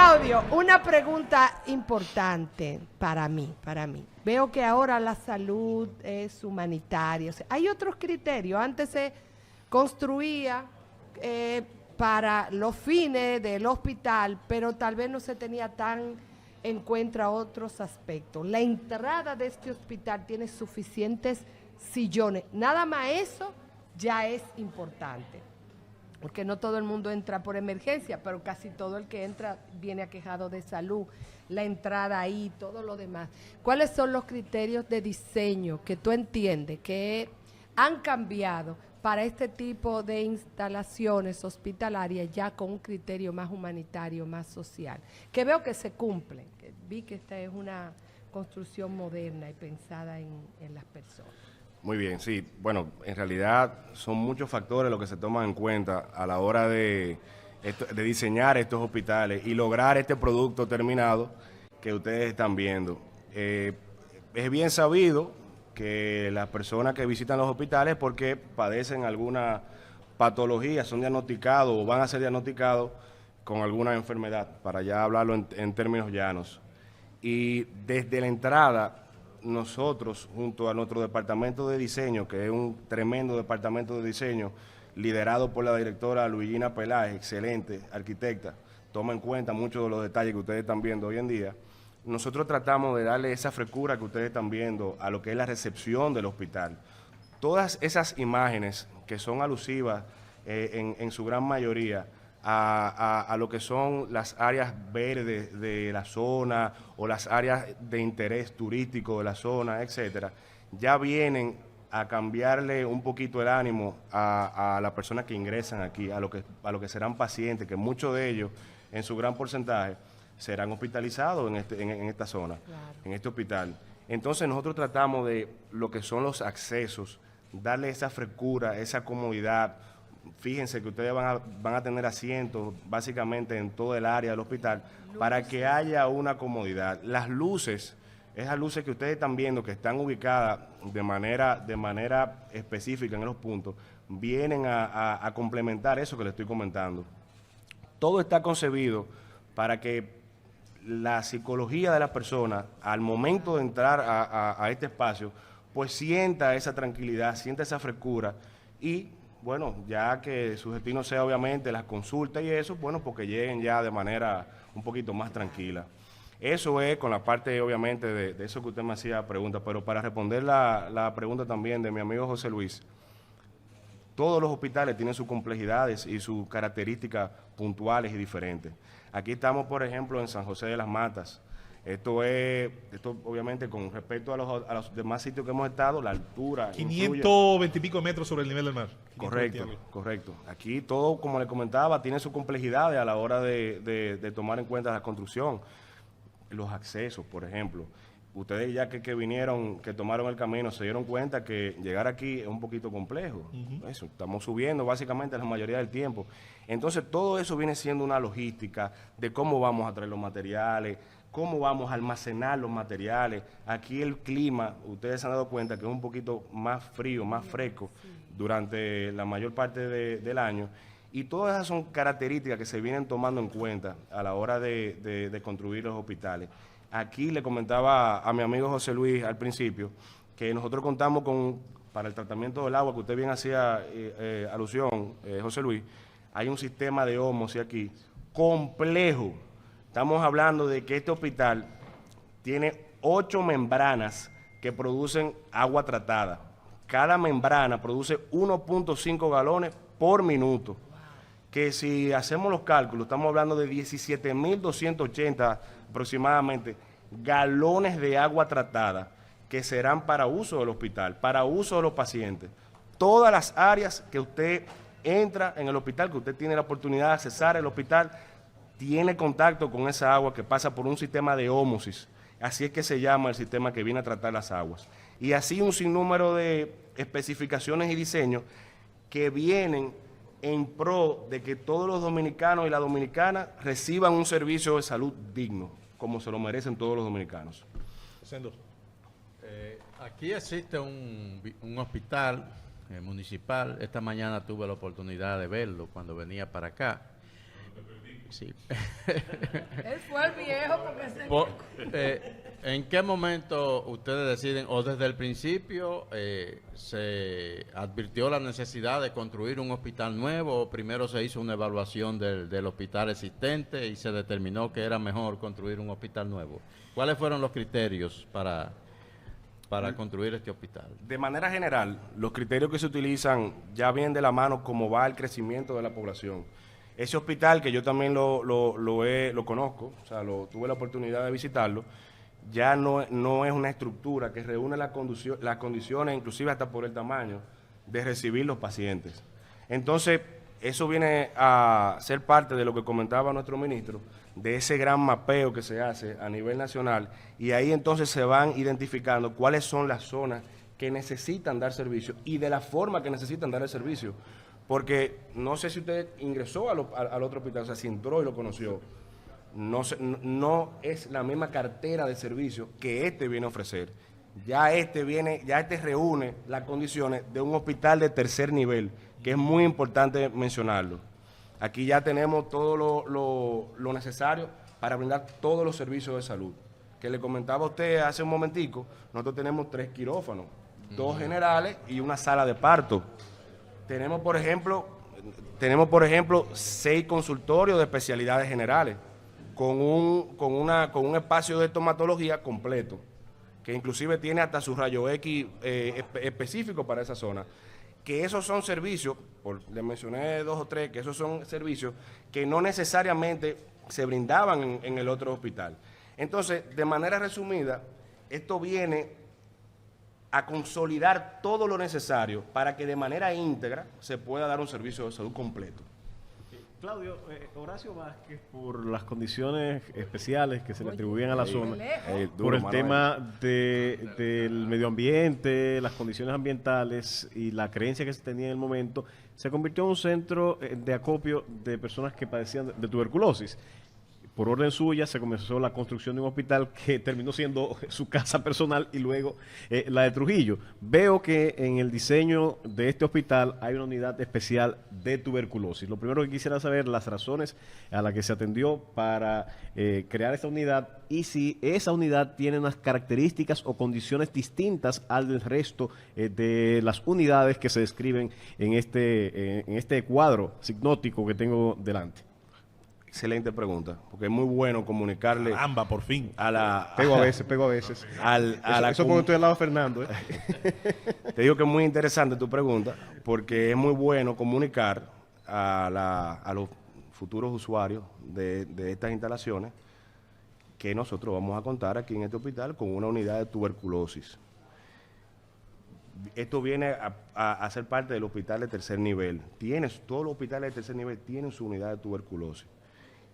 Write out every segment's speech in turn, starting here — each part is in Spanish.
Claudio, una pregunta importante para mí. Veo que ahora la salud es humanitaria. O sea, hay otros criterios. Antes se construía para los fines del hospital, pero tal vez no se tenía tan en cuenta otros aspectos. La entrada de este hospital tiene suficientes sillones. Nada más eso ya es importante. Porque no todo el mundo entra por emergencia, pero casi todo el que entra viene aquejado de salud, la entrada ahí, todo lo demás. ¿Cuáles son los criterios de diseño que tú entiendes que han cambiado para este tipo de instalaciones hospitalarias ya con un criterio más humanitario, más social? Que veo que se cumplen, que vi que esta es una construcción moderna y pensada en las personas. Muy bien, sí. Bueno, en realidad son muchos factores los que se toman en cuenta a la hora de diseñar estos hospitales y lograr este producto terminado que ustedes están viendo. Es bien sabido que las personas que visitan los hospitales porque padecen alguna patología, son diagnosticados o van a ser diagnosticados con alguna enfermedad, para ya hablarlo en términos llanos. Y desde la entrada, nosotros, junto a nuestro departamento de diseño, que es un tremendo departamento de diseño, liderado por la directora Luigina Peláez, excelente arquitecta, toma en cuenta muchos de los detalles que ustedes están viendo hoy en día, nosotros tratamos de darle esa frescura que ustedes están viendo a lo que es la recepción del hospital. Todas esas imágenes que son alusivas en su gran mayoría a lo que son las áreas verdes de la zona o las áreas de interés turístico de la zona, etcétera, ya vienen a cambiarle un poquito el ánimo a las personas que ingresan aquí, a lo que serán pacientes, que muchos de ellos, en su gran porcentaje, serán hospitalizados en esta zona, claro, en este hospital. Entonces nosotros tratamos de lo que son los accesos, darle esa frescura, esa comodidad. Fíjense que ustedes van a tener asientos básicamente en todo el área del hospital para que haya una comodidad. Las luces, esas luces que ustedes están viendo que están ubicadas de manera específica en los puntos, vienen a complementar eso que les estoy comentando. Todo está concebido para que la psicología de la persona, al momento de entrar a este espacio, pues sienta esa tranquilidad, sienta esa frescura y bueno, ya que su destino sea obviamente las consultas y eso, bueno, porque lleguen ya de manera un poquito más tranquila. Eso es con la parte, obviamente, de eso que usted me hacía pregunta, pero para responder la pregunta también de mi amigo José Luis, todos los hospitales tienen sus complejidades y sus características puntuales y diferentes. Aquí estamos, por ejemplo, en San José de las Matas. Esto obviamente con respecto a los demás sitios que hemos estado, la altura. 520 y pico metros sobre el nivel del mar. Correcto. Aquí todo, como le comentaba, tiene sus complejidades a la hora de tomar en cuenta la construcción. Los accesos, por ejemplo. Ustedes ya que vinieron, que tomaron el camino, se dieron cuenta que llegar aquí es un poquito complejo. Eso, estamos subiendo básicamente la mayoría del tiempo. Entonces todo eso viene siendo una logística de cómo vamos a traer los materiales, cómo vamos a almacenar los materiales. Aquí el clima, ustedes se han dado cuenta que es un poquito más frío, más fresco durante la mayor parte del año. Y todas esas son características que se vienen tomando en cuenta a la hora de construir los hospitales. Aquí le comentaba a mi amigo José Luis al principio que nosotros contamos para el tratamiento del agua, que usted bien hacía alusión, José Luis, hay un sistema de ósmosis aquí complejo. Estamos hablando de que este hospital tiene 8 membranas que producen agua tratada. Cada membrana produce 1.5 galones por minuto. Que si hacemos los cálculos, estamos hablando de 17.280 aproximadamente galones de agua tratada que serán para uso del hospital, para uso de los pacientes. Todas las áreas que usted entra en el hospital, que usted tiene la oportunidad de accesar el hospital, tiene contacto con esa agua que pasa por un sistema de ósmosis. Así es que se llama el sistema que viene a tratar las aguas. Y así un sinnúmero de especificaciones y diseños que vienen en pro de que todos los dominicanos y las dominicanas reciban un servicio de salud digno, como se lo merecen todos los dominicanos. Aquí existe un hospital municipal. Esta mañana tuve la oportunidad de verlo cuando venía para acá. sí. Él fue el viejo porque se... ¿En qué momento ustedes deciden, o desde el principio se advirtió la necesidad de construir un hospital nuevo, o primero se hizo una evaluación del hospital existente y se determinó que era mejor construir un hospital nuevo? ¿Cuáles fueron los criterios para construir este hospital? De manera general, los criterios que se utilizan ya vienen de la mano cómo va el crecimiento de la población. Ese hospital, que yo también lo conozco, o sea, tuve la oportunidad de visitarlo, ya no es una estructura que reúne las condiciones, inclusive hasta por el tamaño, de recibir los pacientes. Entonces, eso viene a ser parte de lo que comentaba nuestro ministro, de ese gran mapeo que se hace a nivel nacional, y ahí entonces se van identificando cuáles son las zonas que necesitan dar servicio y de la forma que necesitan dar el servicio. Porque no sé si usted ingresó al otro hospital, o sea, si entró y lo conoció, no es la misma cartera de servicio que este viene a ofrecer. Ya este reúne las condiciones de un hospital de tercer nivel, que es muy importante mencionarlo. Aquí ya tenemos todo lo necesario para brindar todos los servicios de salud. Que le comentaba a usted hace un momentico, nosotros tenemos 3 quirófanos, 2 generales y una sala de parto. Tenemos, por ejemplo, 6 consultorios de especialidades generales, con un espacio de estomatología completo, que inclusive tiene hasta su rayo X específico para esa zona. Que esos son servicios, les mencioné 2 o 3, que esos son servicios que no necesariamente se brindaban en el otro hospital. Entonces, de manera resumida, esto viene a consolidar todo lo necesario para que de manera íntegra se pueda dar un servicio de salud completo. Claudio, Horacio Vázquez, por las condiciones especiales que se le atribuían a la zona, por el tema del medio ambiente, las condiciones ambientales y la creencia que se tenía en el momento, se convirtió en un centro de acopio de personas que padecían de tuberculosis. Por orden suya se comenzó la construcción de un hospital que terminó siendo su casa personal y luego la de Trujillo. Veo que en el diseño de este hospital hay una unidad especial de tuberculosis. Lo primero que quisiera saber, las razones a las que se atendió para crear esta unidad y si esa unidad tiene unas características o condiciones distintas al del resto de las unidades que se describen en este cuadro signótico que tengo delante. Excelente pregunta, porque es muy bueno comunicarle... Caramba, por fin. Pego a veces. Eso cuando estoy al lado de Fernando. Te digo que es muy interesante tu pregunta, porque es muy bueno comunicar a los futuros usuarios de estas instalaciones que nosotros vamos a contar aquí en este hospital con una unidad de tuberculosis. Esto viene a ser parte del hospital de tercer nivel. Todos los hospitales de tercer nivel tienen su unidad de tuberculosis.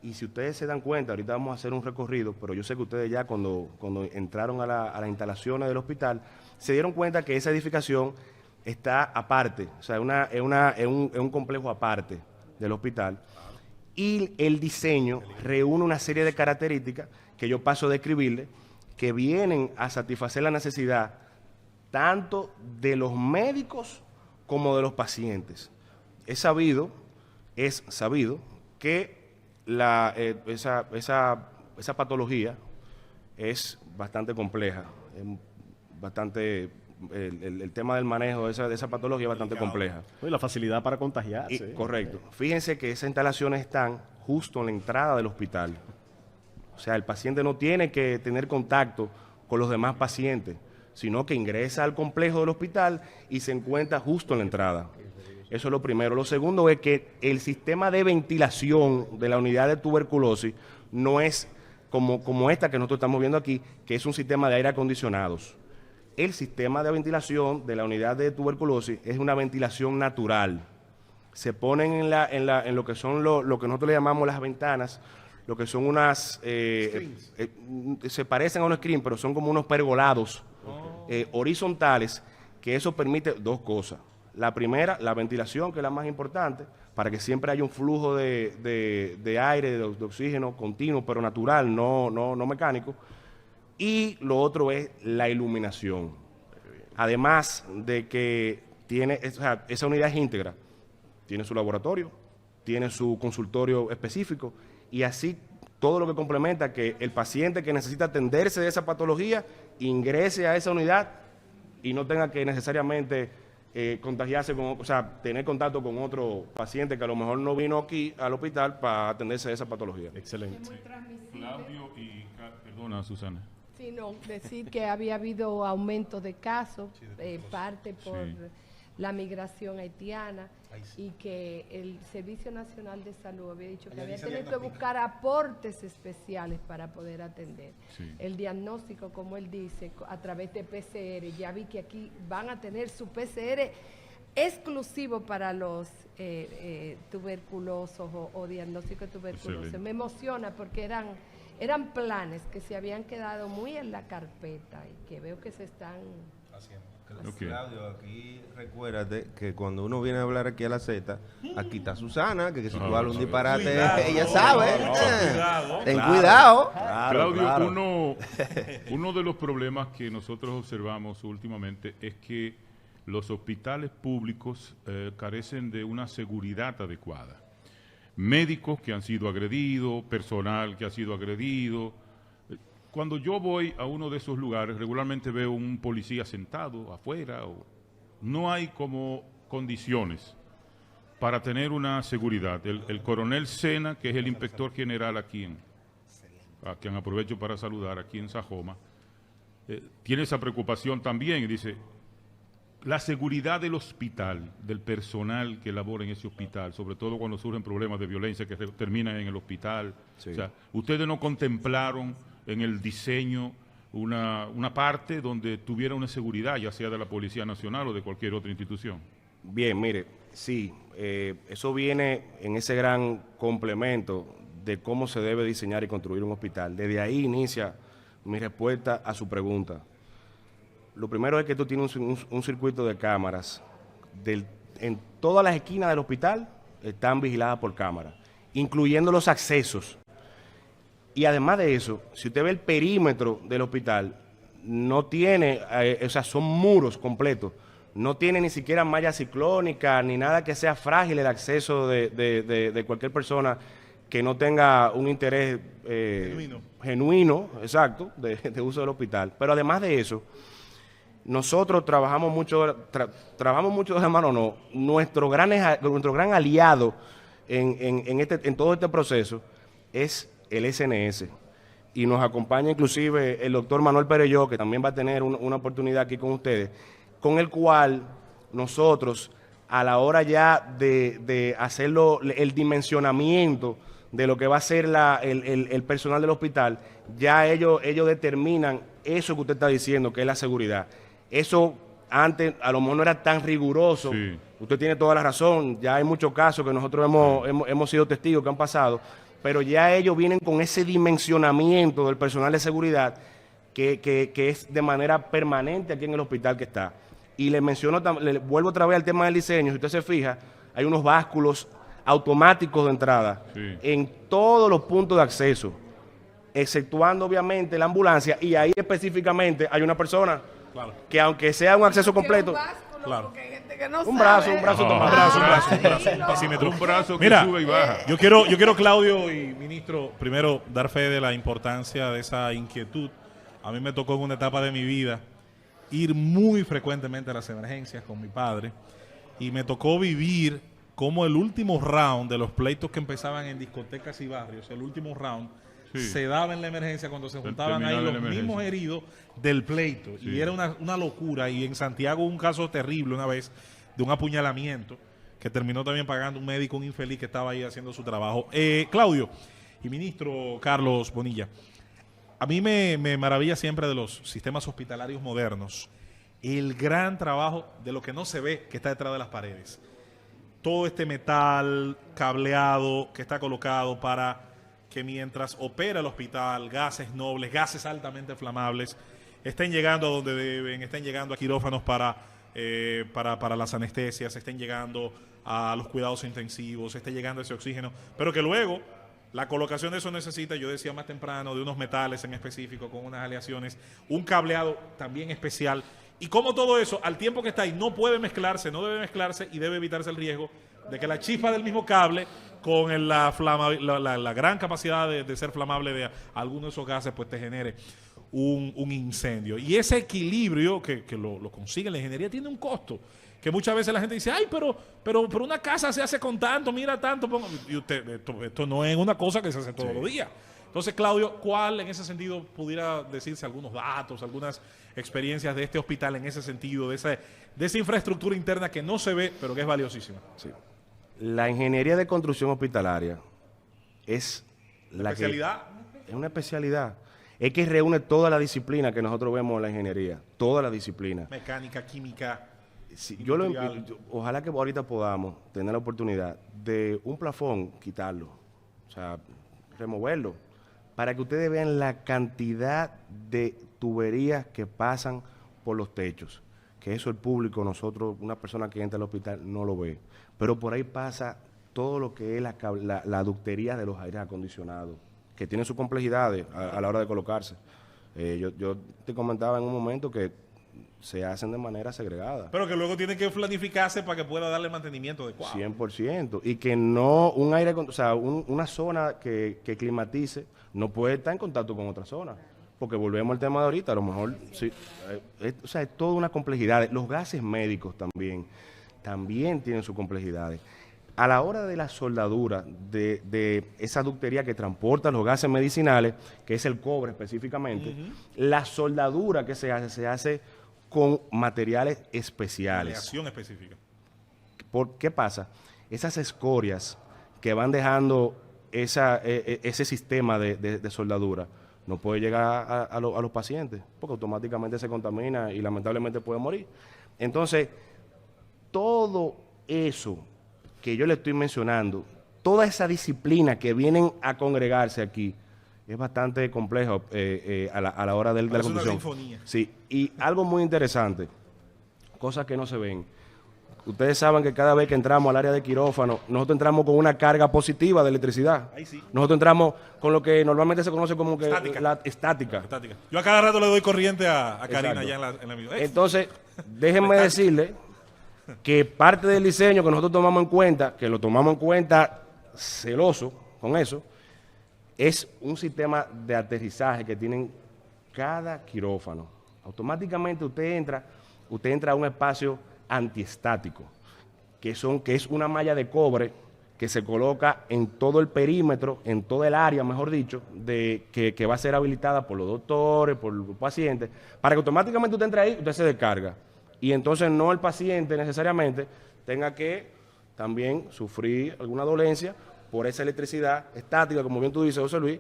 Y si ustedes se dan cuenta, ahorita vamos a hacer un recorrido, pero yo sé que ustedes ya cuando entraron a las instalaciones del hospital, se dieron cuenta que esa edificación está aparte, o sea, es un complejo aparte del hospital. Y el diseño reúne una serie de características que yo paso a describirle, que vienen a satisfacer la necesidad tanto de los médicos como de los pacientes. Es sabido que esa patología es bastante compleja, el tema del manejo de esa patología es bastante compleja. Y la facilidad para contagiarse. Correcto. Fíjense que esas instalaciones están justo en la entrada del hospital. O sea, el paciente no tiene que tener contacto con los demás pacientes, sino que ingresa al complejo del hospital y se encuentra justo en la entrada. Eso es lo primero. Lo segundo es que el sistema de ventilación de la unidad de tuberculosis no es como esta que nosotros estamos viendo aquí, que es un sistema de aire acondicionados. El sistema de ventilación de la unidad de tuberculosis es una ventilación natural. Se ponen en lo que son lo que nosotros le llamamos las ventanas, lo que son unas... se parecen a unos screens, pero son como unos pergolados horizontales, que eso permite 2 cosas. La primera, la ventilación, que es la más importante, para que siempre haya un flujo de aire, de oxígeno continuo, pero natural, no mecánico. Y lo otro es la iluminación. Además de que esa unidad es íntegra. Tiene su laboratorio, tiene su consultorio específico y así todo lo que complementa que el paciente que necesita atenderse de esa patología ingrese a esa unidad y no tenga que necesariamente contagiarse, o sea, tener contacto con otro paciente que a lo mejor no vino aquí al hospital para atenderse de esa patología. Excelente. Claudio y... Perdona, Susana. Sí, no, decir que había habido aumento de casos, parte por la migración haitiana, y que el Servicio Nacional de Salud había dicho que había tenido que buscar aportes especiales para poder atender. El diagnóstico, como él dice, a través de PCR, ya vi que aquí van a tener su PCR exclusivo para los tuberculosos o diagnóstico de tuberculosis. Excelente. Me emociona porque eran planes que se habían quedado muy en la carpeta y que veo que se están haciendo. Okay. Claudio, aquí recuérdate que cuando uno viene a hablar aquí a la Z, aquí está Susana, que si tú hablas un disparate, ella sabe. Ten cuidado. Claudio, uno de los problemas que nosotros observamos últimamente es que los hospitales públicos carecen de una seguridad adecuada. Médicos que han sido agredidos, personal que ha sido agredido. Cuando yo voy a uno de esos lugares, regularmente veo un policía sentado afuera. No hay como condiciones para tener una seguridad. El coronel Sena, que es el inspector general aquí, a quien aprovecho para saludar, aquí en Sajoma, tiene esa preocupación también y dice, la seguridad del hospital, del personal que labora en ese hospital, sobre todo cuando surgen problemas de violencia que terminan en el hospital. Sí. O sea, ustedes no contemplaron en el diseño una parte donde tuviera una seguridad, ya sea de la Policía Nacional o de cualquier otra institución. Bien, mire, sí, eso viene en ese gran complemento de cómo se debe diseñar y construir un hospital. Desde ahí inicia mi respuesta a su pregunta. Lo primero es que tú tienes un circuito de cámaras. En todas las esquinas del hospital están vigiladas por cámaras, incluyendo los accesos. Y además de eso, si usted ve el perímetro del hospital, no tiene, o sea, son muros completos. No tiene ni siquiera malla ciclónica, ni nada que sea frágil el acceso de cualquier persona que no tenga un interés genuino, exacto, de uso del hospital. Pero además de eso, nosotros trabajamos mucho de la mano, no. Nuestro gran aliado en todo este proceso es el SNS. Y nos acompaña inclusive el doctor Manuel Perelló, que también va a tener una oportunidad aquí con ustedes, con el cual nosotros, a la hora ya de hacerlo, el dimensionamiento de lo que va a ser el personal del hospital, ya ellos determinan eso que usted está diciendo, que es la seguridad. Eso antes a lo mejor no era tan riguroso. Sí. Usted tiene toda la razón, ya hay muchos casos que nosotros hemos sido testigos que han pasado, pero ya ellos vienen con ese dimensionamiento del personal de seguridad que es de manera permanente aquí en el hospital que está. Y le vuelvo otra vez al tema del diseño, si usted se fija, hay unos básculos automáticos de entrada en todos los puntos de acceso, exceptuando obviamente la ambulancia, y ahí específicamente hay una persona que aunque sea un acceso completo, un brazo que sube y baja. Yo quiero, Claudio y ministro, primero dar fe de la importancia de esa inquietud. A mí me tocó en una etapa de mi vida ir muy frecuentemente a las emergencias con mi padre y me tocó vivir como el último round de los pleitos que empezaban en discotecas y barrios, el último round se daba en la emergencia cuando se juntaban ahí los mismos heridos del pleito. Sí. Y era una locura. Y en Santiago un caso terrible una vez de un apuñalamiento que terminó también pagando un médico, un infeliz que estaba ahí haciendo su trabajo. Claudio y ministro Carlos Bonilla, a mí me maravilla siempre de los sistemas hospitalarios modernos el gran trabajo de lo que no se ve que está detrás de las paredes. Todo este metal cableado que está colocado para que mientras opera el hospital, gases nobles, gases altamente inflamables, estén llegando a donde deben, estén llegando a quirófanos para las anestesias, estén llegando a los cuidados intensivos, esté llegando ese oxígeno, pero que luego la colocación de eso necesita, yo decía más temprano, de unos metales en específico, con unas aleaciones, un cableado también especial, y como todo eso, al tiempo que está ahí, no puede mezclarse, no debe mezclarse y debe evitarse el riesgo de que la chispa del mismo cable con la gran capacidad de ser flamable de algunos de esos gases, pues te genere un incendio. Y ese equilibrio que lo consigue la ingeniería tiene un costo. Que muchas veces la gente dice, ay, pero una casa se hace con tanto, mira tanto. Y usted, esto no es una cosa que se hace todos los días. Entonces, Claudio, ¿cuál en ese sentido pudiera decirse algunos datos, algunas experiencias de este hospital en ese sentido, de esa infraestructura interna que no se ve, pero que es valiosísima? Sí. La ingeniería de construcción hospitalaria es la especialidad. Es una especialidad. Es que reúne toda la disciplina que nosotros vemos en la ingeniería, toda la disciplina. Mecánica, química. Sí, ojalá que ahorita podamos tener la oportunidad de un plafón quitarlo, o sea, removerlo, para que ustedes vean la cantidad de tuberías que pasan por los techos, que eso el público, nosotros, una persona que entra al hospital no lo ve, pero por ahí pasa todo lo que es la ductería de los aires acondicionados, que tienen sus complejidades a la hora de colocarse. Yo te comentaba en un momento que se hacen de manera segregada. Pero que luego tiene que planificarse para que pueda darle mantenimiento adecuado. 100%. Y que no, una zona que climatice no puede estar en contacto con otra zona. Porque volvemos al tema de ahorita, a lo mejor, sí, es toda una complejidad. Los gases médicos también tienen sus complejidades. A la hora de la soldadura de esa ductería que transporta los gases medicinales, que es el cobre específicamente, la soldadura que se hace con materiales especiales. Aleación específica. ¿Qué pasa? Esas escorias que van dejando ese sistema de soldadura no puede llegar a los pacientes, porque automáticamente se contamina y lamentablemente puede morir. Entonces, todo eso que yo le estoy mencionando, toda esa disciplina que vienen a congregarse aquí, es bastante complejo a la hora de la construcción. Sí, y algo muy interesante, cosas que no se ven. Ustedes saben que cada vez que entramos al área de quirófano, nosotros entramos con una carga positiva de electricidad. Ahí sí. Nosotros entramos con lo que normalmente se conoce como que estática. Yo a cada rato le doy corriente a Karina allá en la vida. Entonces, déjenme decirle que parte del diseño que nosotros tomamos en cuenta, que lo tomamos en cuenta celoso con eso, es un sistema de aterrizaje que tienen cada quirófano. Automáticamente usted entra a un espacio antiestático, que es una malla de cobre que se coloca en todo el perímetro, en todo el área, mejor dicho, que va a ser habilitada por los doctores, por los pacientes, para que automáticamente usted entre ahí, usted se descarga. Y entonces no el paciente necesariamente tenga que también sufrir alguna dolencia por esa electricidad estática, como bien tú dices, José Luis,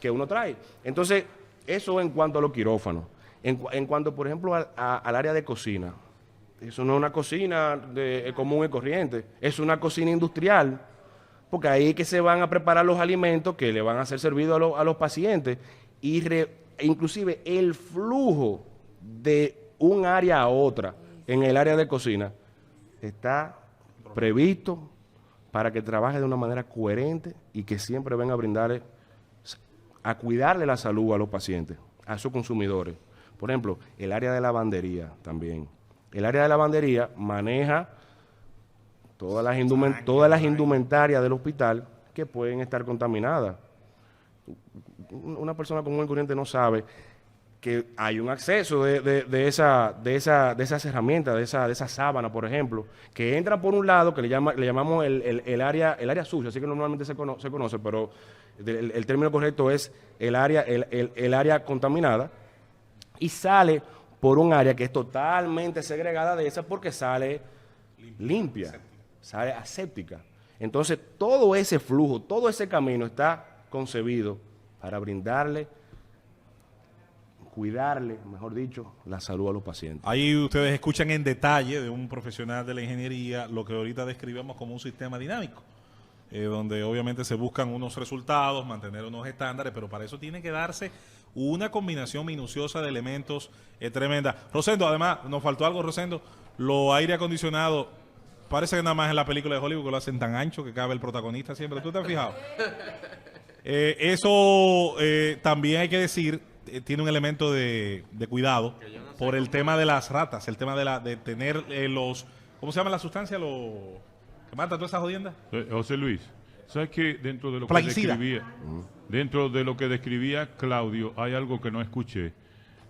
que uno trae. Entonces, eso en cuanto a los quirófanos. En cuanto, por ejemplo, al área de cocina, eso no es una cocina común y corriente, es una cocina industrial, porque ahí es que se van a preparar los alimentos que le van a ser servidos a los pacientes, y inclusive el flujo de un área a otra en el área de cocina está previsto para que trabaje de una manera coherente y que siempre venga a cuidarle la salud a los pacientes, a sus consumidores. Por ejemplo, el área de lavandería también. El área de lavandería maneja todas las indumentarias del hospital que pueden estar contaminadas. Una persona común y corriente no sabe que hay un acceso de esas herramientas, de esa sábana, por ejemplo, que entra por un lado, que le llamamos el área sucia, así que normalmente se conoce, pero el término correcto es el área contaminada, y sale por un área que es totalmente segregada de esa porque sale limpia, sale aséptica. Entonces, todo ese flujo, todo ese camino está concebido para cuidarle, mejor dicho, la salud a los pacientes. Ahí ustedes escuchan en detalle de un profesional de la ingeniería lo que ahorita describimos como un sistema dinámico, donde obviamente se buscan unos resultados, mantener unos estándares, pero para eso tiene que darse una combinación minuciosa de elementos tremenda. Rosendo, además, nos faltó algo, Rosendo, los aire acondicionados, parece que nada más en la película de Hollywood que lo hacen tan ancho que cabe el protagonista siempre. ¿Tú te has fijado? Eso también hay que decir, tiene un elemento de cuidado por el tema de las ratas, el tema de tener ¿cómo se llama la sustancia? ¿Qué mata toda esa jodienda? José Luis, ¿sabes que dentro de lo que describía Claudio hay algo que no escuché?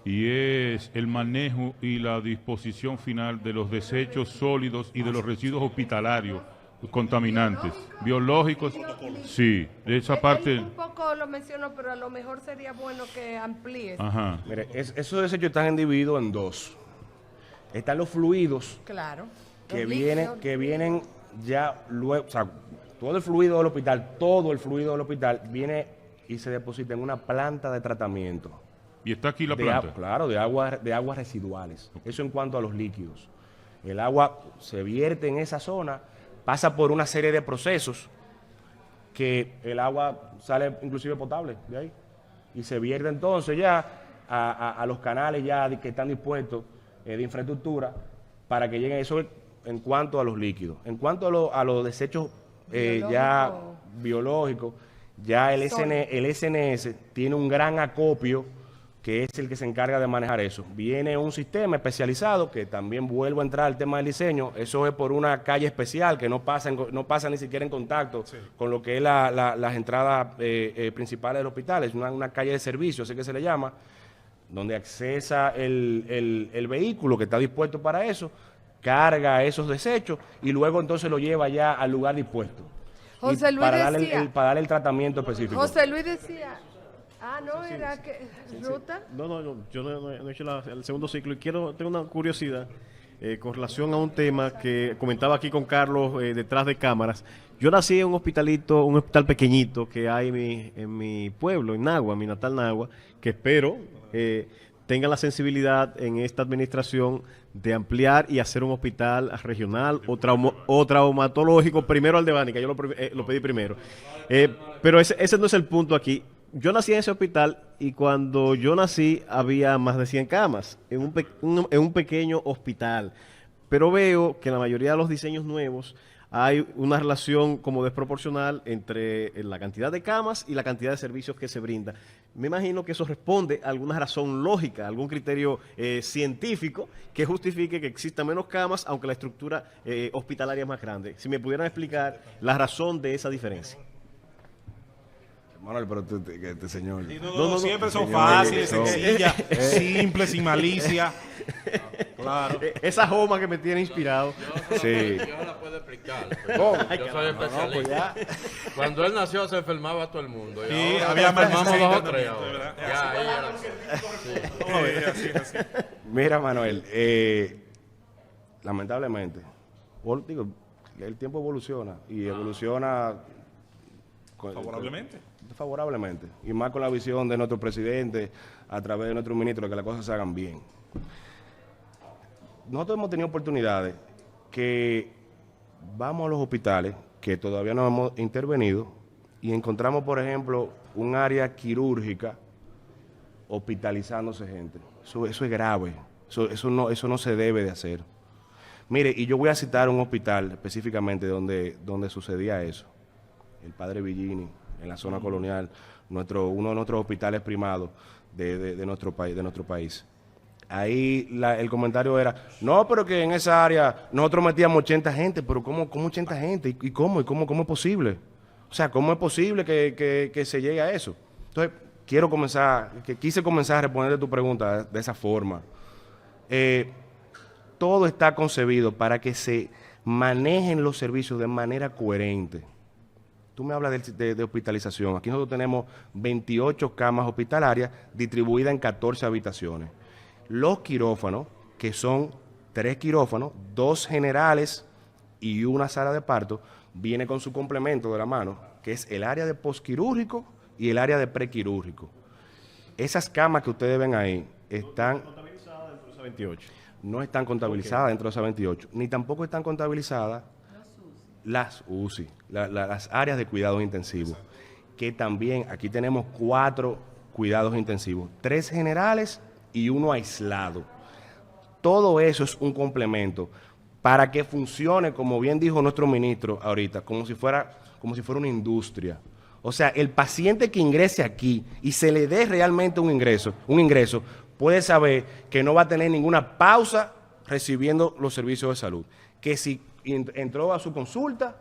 Y es el manejo y la disposición final de los desechos sólidos y de los residuos hospitalarios contaminantes, biológicos. Sí, de esa parte. Un poco lo menciono, pero a lo mejor sería bueno que amplíes. Ajá. Mire, esos desechos están divididos en dos. Están los fluidos Claro. que Los vienen ya luego, o sea, todo el fluido del hospital viene y se deposita en una planta de tratamiento. Y está aquí la planta. Claro, de aguas residuales. Eso en cuanto a los líquidos. El agua se vierte en esa zona, pasa por una serie de procesos que el agua sale inclusive potable de ahí. Y se vierte entonces ya a los canales ya que están dispuestos de infraestructura para que lleguen eso en cuanto a los líquidos. En cuanto a los desechos ya biológicos, ya el SNS tiene un gran acopio que es el que se encarga de manejar eso. Viene un sistema especializado, que también vuelvo a entrar al tema del diseño, eso es por una calle especial que no pasa ni siquiera en contacto con lo que es las entradas principales del hospital, es una calle de servicio, así que se le llama, donde accesa el vehículo que está dispuesto para eso, carga esos desechos y luego entonces lo lleva ya al lugar dispuesto. José Luis para decía, darle el tratamiento específico. José Luis decía, era que ruta. No, yo no he hecho el segundo ciclo y tengo una curiosidad con relación a un tema que comentaba aquí con Carlos detrás de cámaras. Yo nací en un hospital pequeñito que hay en mi pueblo, en Nagua, mi natal Nagua, que espero tengan la sensibilidad en esta administración de ampliar y hacer un hospital regional o traumatológico, primero Aldebánica, yo lo pedí primero. Pero ese no es el punto aquí. Yo nací en ese hospital y cuando yo nací había más de 100 camas en un pequeño hospital. Pero veo que en la mayoría de los diseños nuevos hay una relación como desproporcional entre la cantidad de camas y la cantidad de servicios que se brinda. Me imagino que eso responde a alguna razón lógica, algún criterio científico que justifique que existan menos camas, aunque la estructura hospitalaria es más grande. Si me pudieran explicar la razón de esa diferencia. Manuel, pero este señor. No, siempre son fáciles, sencillas, simples, sin malicia. Claro. Esa joma que me tiene inspirado. Sí. Yo la puedo explicar. Yo soy especialista. Cuando él nació se enfermaba todo el mundo. Y Sí, ahora había más enfermamos dos o tres de ahora. verdad. Ya, ahí era. Así. Mira, Manuel, lamentablemente, el tiempo evoluciona y evoluciona favorablemente, y más con la visión de nuestro presidente a través de nuestro ministro, que las cosas se hagan bien. Nosotros hemos tenido oportunidades que vamos a los hospitales que todavía no hemos intervenido y encontramos, por ejemplo, un área quirúrgica hospitalizándose gente. Eso es grave, eso no se debe de hacer. Mire, y yo voy a citar un hospital específicamente donde sucedía eso. El Padre Villini, en la zona colonial, uno de nuestros hospitales primados de nuestro país. Ahí el comentario era, no, pero que en esa área nosotros metíamos 80 gente, pero ¿cómo 80 gente? ¿Y cómo es posible? O sea, ¿cómo es posible que se llegue a eso? Entonces, quise comenzar a responder tu pregunta de esa forma. Todo está concebido para que se manejen los servicios de manera coherente. Tú me hablas de hospitalización. Aquí nosotros tenemos 28 camas hospitalarias distribuidas en 14 habitaciones. Los quirófanos, que son 3 quirófanos, 2 generales y una sala de parto, viene con su complemento de la mano, que es el área de posquirúrgico y el área de prequirúrgico. Esas camas que ustedes ven ahí están contabilizadas dentro de esas 28. No están contabilizadas dentro de esas 28, ni tampoco están contabilizadas las UCI, las áreas de cuidados intensivos, que también aquí tenemos 4 cuidados intensivos, 3 generales y 1 aislado. Todo eso es un complemento para que funcione, como bien dijo nuestro ministro ahorita, como si fuera una industria. O sea, el paciente que ingrese aquí y se le dé realmente un ingreso, puede saber que no va a tener ninguna pausa recibiendo los servicios de salud. Que si y entró a su consulta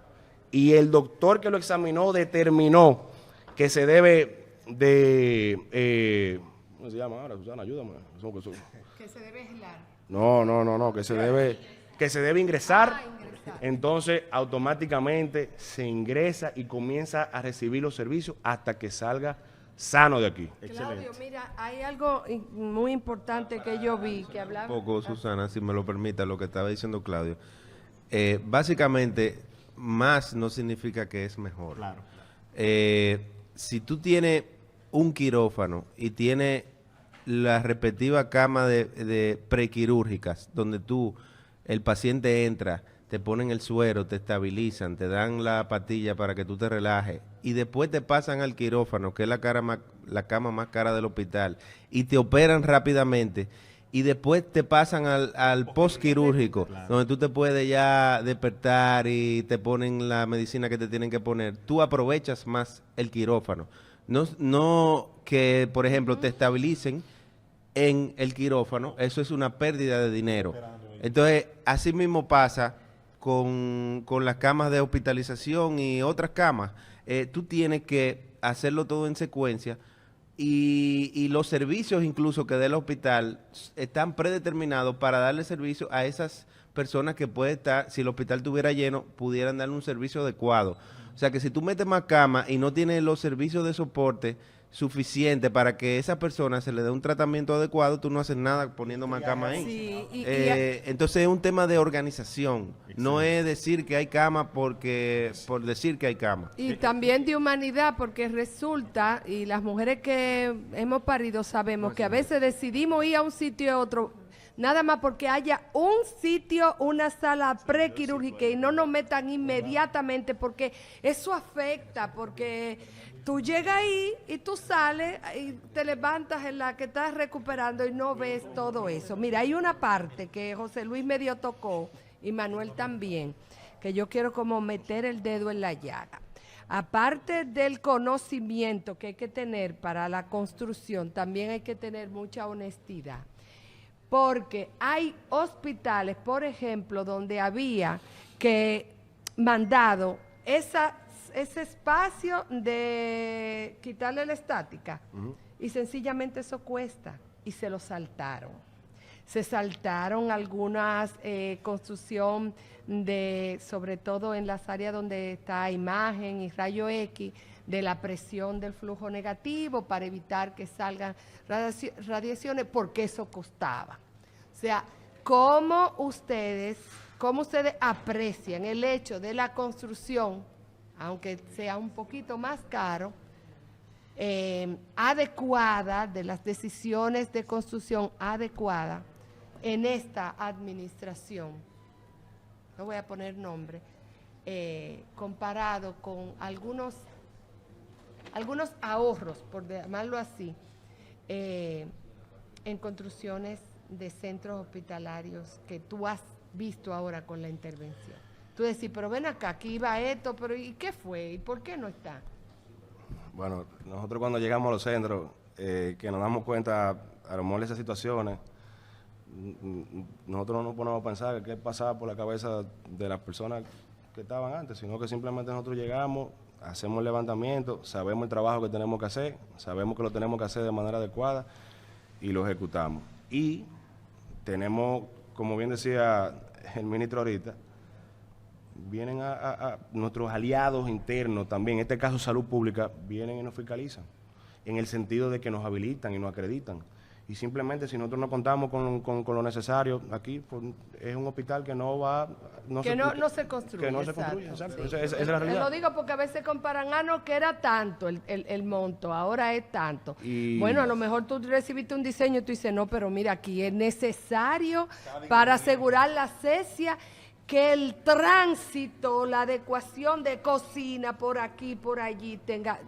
y el doctor que lo examinó determinó que se debe de... ¿cómo se llama ahora, Susana? Ayúdame. Que se debe aislar. No, que se debe ingresar. Entonces, automáticamente se ingresa y comienza a recibir los servicios hasta que salga sano de aquí. Claudio, mira, hay algo muy importante que yo vi, que hablaba... Un poco, Susana, si me lo permita, lo que estaba diciendo Claudio. Básicamente, más no significa que es mejor. Claro. Si tú tienes un quirófano y tienes la respectiva cama de prequirúrgicas, donde el paciente entra, te ponen el suero, te estabilizan, te dan la pastilla para que tú te relajes y después te pasan al quirófano, que es la cama más cara del hospital, y te operan rápidamente y después te pasan al postquirúrgico, donde tú te puedes ya despertar y te ponen la medicina que te tienen que poner. Tú aprovechas más el quirófano. No que, por ejemplo, te estabilicen en el quirófano, eso es una pérdida de dinero. Entonces, así mismo pasa con las camas de hospitalización y otras camas. Tú tienes que hacerlo todo en secuencia y los servicios incluso que dé el hospital están predeterminados para darle servicio a esas personas que puede estar, si el hospital estuviera lleno, pudieran darle un servicio adecuado. O sea que si tú metes más camas y no tienes los servicios de soporte suficiente para que esa persona se le dé un tratamiento adecuado, tú no haces nada poniendo más cama ahí. Sí, entonces es un tema de organización. Excelente. No es decir que hay cama por decir que hay cama. Y también de humanidad, porque resulta, y las mujeres que hemos parido sabemos que a veces decidimos ir a un sitio y a otro, nada más porque haya un sitio, una sala prequirúrgica y no nos metan inmediatamente, porque eso afecta, porque tú llegas ahí y tú sales y te levantas en la que estás recuperando y no ves todo eso. Mira, hay una parte que José Luis medio tocó y Manuel también, que yo quiero como meter el dedo en la llaga. Aparte del conocimiento que hay que tener para la construcción, también hay que tener mucha honestidad. Porque hay hospitales, por ejemplo, donde había que mandado ese espacio de quitarle la estática y sencillamente eso cuesta y se lo saltaron. Se saltaron algunas construcción sobre todo en las áreas donde está imagen y rayo X, de la presión del flujo negativo para evitar que salgan radiaciones, porque eso costaba. O sea, ¿cómo ustedes aprecian el hecho de la construcción, aunque sea un poquito más caro, adecuada, de las decisiones de construcción adecuada en esta administración? No voy a poner nombre, comparado con algunos ahorros, por llamarlo así, en construcciones de centros hospitalarios que tú has visto ahora con la intervención. Tú decís, pero ven acá, aquí iba esto, pero ¿y qué fue? ¿Y por qué no está? Bueno, nosotros cuando llegamos a los centros, que nos damos cuenta a lo mejor de esas situaciones, nosotros no nos ponemos a pensar qué pasaba por la cabeza de las personas que estaban antes, sino que simplemente nosotros llegamos, hacemos el levantamiento, sabemos el trabajo que tenemos que hacer, sabemos que lo tenemos que hacer de manera adecuada y lo ejecutamos. Y tenemos, como bien decía el ministro ahorita, vienen a nuestros aliados internos también, en este caso Salud Pública, vienen y nos fiscalizan, en el sentido de que nos habilitan y nos acreditan. Y simplemente si nosotros no contamos con lo necesario, aquí pues, es un hospital que no va... No se construye. Que no se construye, exacto. Sí. Esa es la realidad. Lo digo porque a veces comparan, no, que era tanto el monto, ahora es tanto. Bueno, a lo mejor tú recibiste un diseño y tú dices, no, pero mira, aquí es necesario para asegurar la cesia, que el tránsito, la adecuación de cocina por aquí, por allí, tenga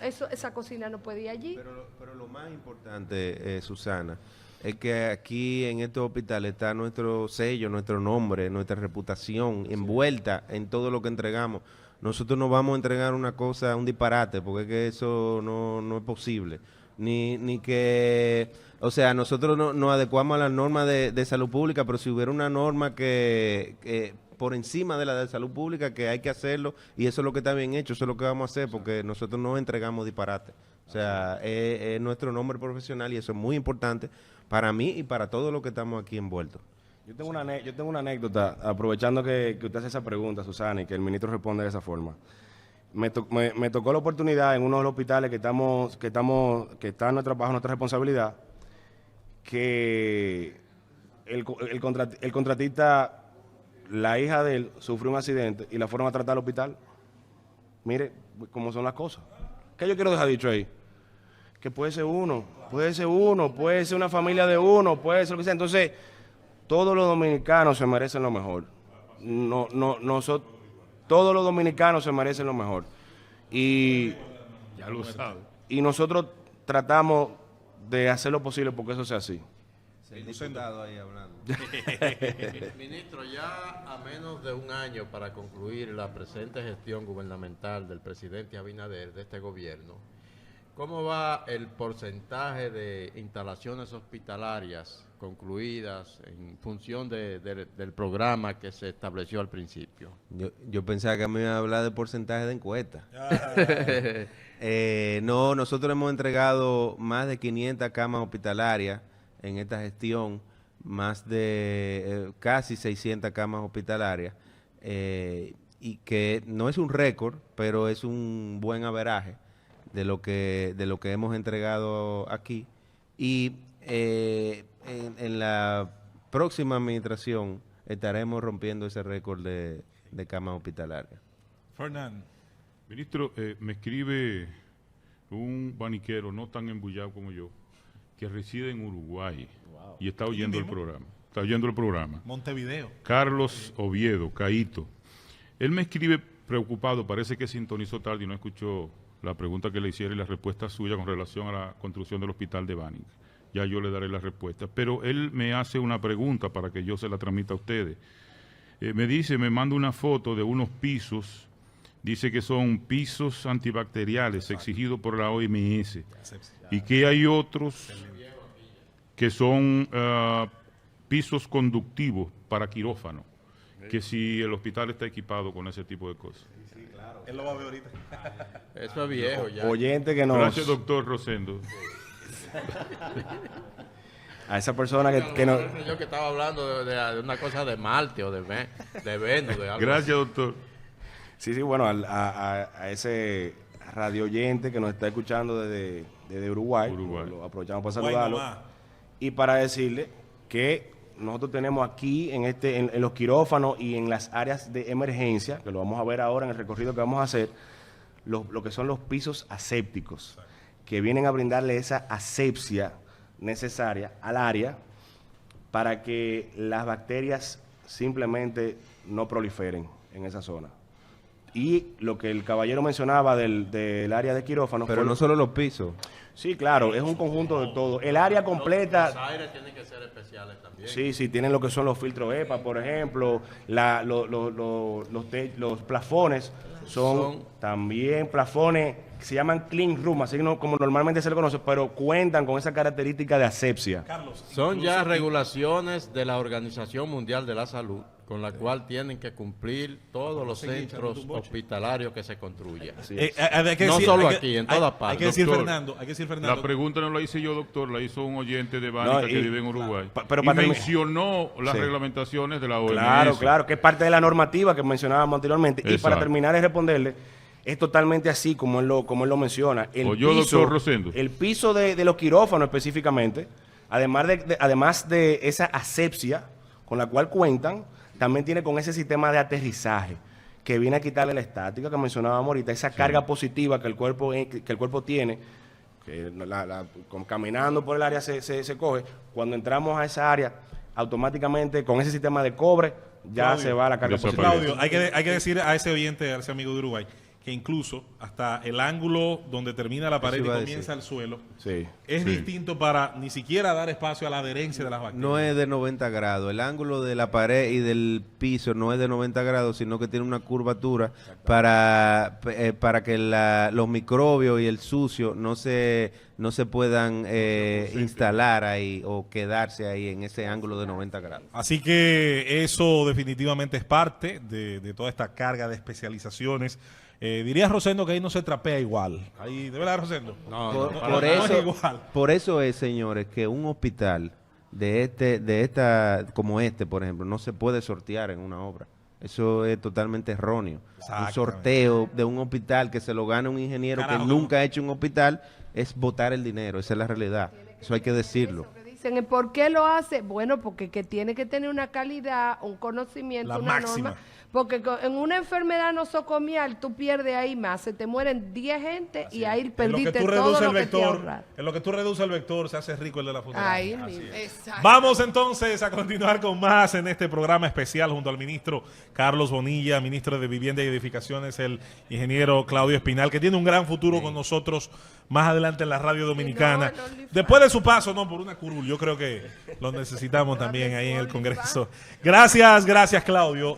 esa cocina no puede ir allí. Pero lo más importante, Susana, es que aquí en estos hospitales está nuestro sello, nuestro nombre, nuestra reputación envuelta en todo lo que entregamos. Nosotros no vamos a entregar una cosa, un disparate, porque es que eso no es posible. Ni que, o sea, nosotros nos adecuamos a las normas de salud pública, pero si hubiera una norma que por encima de la de salud pública, que hay que hacerlo, y eso es lo que está bien hecho, eso es lo que vamos a hacer, porque nosotros no entregamos disparate. O sea, es nuestro nombre profesional y eso es muy importante para mí y para todos los que estamos aquí envueltos. Yo tengo una anécdota, aprovechando que usted hace esa pregunta, Susana, y que el ministro responde de esa forma. Me tocó la oportunidad en uno de los hospitales que está bajo nuestra responsabilidad, que el contratista, la hija de él, sufrió un accidente y la fueron a tratar al hospital. Mire cómo son las cosas. ¿Qué yo quiero dejar dicho ahí? Que puede ser uno, puede ser una familia de uno, puede ser lo que sea. Entonces, todos los dominicanos se merecen lo mejor. Todos los dominicanos se merecen lo mejor. Y ya lo sabe. Y nosotros tratamos de hacer lo posible porque eso sea así. El diputado ahí hablando. Ministro, ya a menos de un año para concluir la presente gestión gubernamental del presidente Abinader de este gobierno, ¿cómo va el porcentaje de instalaciones hospitalarias concluidas en función del programa que se estableció al principio? Yo pensaba que me iba a hablar de porcentaje de encuesta. No, nosotros hemos entregado más de 500 camas hospitalarias en esta gestión, más de casi 600 camas hospitalarias, y que no es un récord, pero es un buen averaje de lo que hemos entregado aquí. Y en la próxima administración estaremos rompiendo ese récord de camas hospitalarias. Fernando. Ministro, me escribe un baniquero no tan embullado como yo, que reside en Uruguay y está oyendo el programa. Montevideo. Carlos Oviedo, Caíto. Él me escribe preocupado, parece que sintonizó tarde y no escuchó la pregunta que le hicieron y la respuesta suya con relación a la construcción del hospital de Banning. Ya yo le daré la respuesta. Pero él me hace una pregunta para que yo se la transmita a ustedes. Me manda una foto de unos pisos, dice que son pisos antibacteriales exigidos por la OMS y que hay otros que son pisos conductivos para quirófano, que si el hospital está equipado con ese tipo de cosas. Sí, claro. Él lo va a ver ahorita. Eso es viejo ya. Oyente que nos... Gracias, doctor Rosendo. A esa persona que no... Yo que estaba hablando de una cosa de Marte o de Venus. De algo. Gracias, doctor. Sí, bueno, a ese radio oyente que nos está escuchando desde Uruguay. Lo aprovechamos para saludarlo. Y para decirle que nosotros tenemos aquí en los quirófanos y en las áreas de emergencia, que lo vamos a ver ahora en el recorrido que vamos a hacer, lo que son los pisos asépticos, que vienen a brindarle esa asepsia necesaria al área para que las bacterias simplemente no proliferen en esa zona. Y lo que el caballero mencionaba del área de quirófano... Pero no solo los pisos. Sí, claro, es un conjunto de todo. El área completa... Los aires tienen que ser especiales también. Sí, tienen lo que son los filtros EPA, por ejemplo. Los plafones son también plafones que se llaman clean room, así como normalmente se le conoce, pero cuentan con esa característica de asepsia. Carlos, son ya regulaciones de la Organización Mundial de la Salud, con la cual tienen que cumplir todos los centros hospitalarios que se construyan. No solo aquí, en todas partes. Hay que decir, Doctor, Fernando. La pregunta no la hice yo, doctor, la hizo un oyente de Bánica que vive en Uruguay. Pero y mencionó las reglamentaciones de la OMS. Claro, que es parte de la normativa que mencionábamos anteriormente. Exacto. Y para terminar de responderle, es totalmente así como él lo menciona. Doctor Rosendo. El piso de los quirófanos específicamente, además de esa asepsia con la cual cuentan, también tiene con ese sistema de aterrizaje que viene a quitarle la estática que mencionábamos ahorita, esa carga positiva que el cuerpo tiene, que caminando por el área se coge. Cuando entramos a esa área, automáticamente con ese sistema de cobre ya Claudio, se va la carga positiva. Claudio, hay que decir a ese oyente, a ese amigo de Uruguay, que incluso hasta el ángulo donde termina la pared y comienza el suelo es distinto para ni siquiera dar espacio a la adherencia de las bacterias. No es de 90 grados. El ángulo de la pared y del piso no es de 90 grados, sino que tiene una curvatura para que los microbios y el sucio no se puedan instalar ahí o quedarse ahí en ese ángulo de 90 grados. Así que eso definitivamente es parte de toda esta carga de especializaciones. Diría Rosendo que ahí no se trapea igual. Ahí, ¿de verdad, Rosendo? Por eso es, señores, que un hospital como este, por ejemplo, no se puede sortear en una obra. Eso es totalmente erróneo. Un sorteo de un hospital que se lo gana un ingeniero que nunca ha hecho un hospital es botar el dinero. Esa es la realidad. Eso hay que decirlo. Dicen, ¿por qué lo hace? Bueno, porque que tiene que tener una calidad, un conocimiento, una norma. Porque en una enfermedad nosocomial tú pierdes ahí más, se te mueren 10 gente y ahí perdiste todo lo que te ahorras. En lo que tú reduces el vector se hace rico el de la funeraria. Exacto. Vamos entonces a continuar con más en este programa especial junto al ministro Carlos Bonilla, ministro de Vivienda y Edificaciones, el ingeniero Claudio Espinal, que tiene un gran futuro con nosotros más adelante en la radio dominicana. Después de su paso, por una curul, yo creo que lo necesitamos también ahí en el Congreso. Gracias Claudio.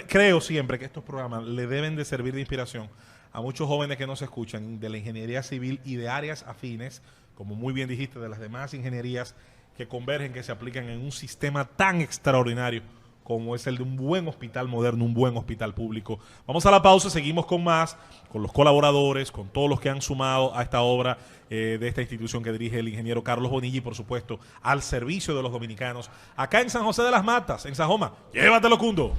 Creo siempre que estos programas le deben de servir de inspiración a muchos jóvenes que nos escuchan de la ingeniería civil y de áreas afines, como muy bien dijiste, de las demás ingenierías que convergen, que se aplican en un sistema tan extraordinario como es el de un buen hospital moderno, un buen hospital público. Vamos a la pausa, seguimos con más, con los colaboradores, con todos los que han sumado a esta obra de esta institución que dirige el ingeniero Carlos Bonilla y, por supuesto, al servicio de los dominicanos, acá en San José de las Matas, en Sajoma. Llévatelo, Cundo.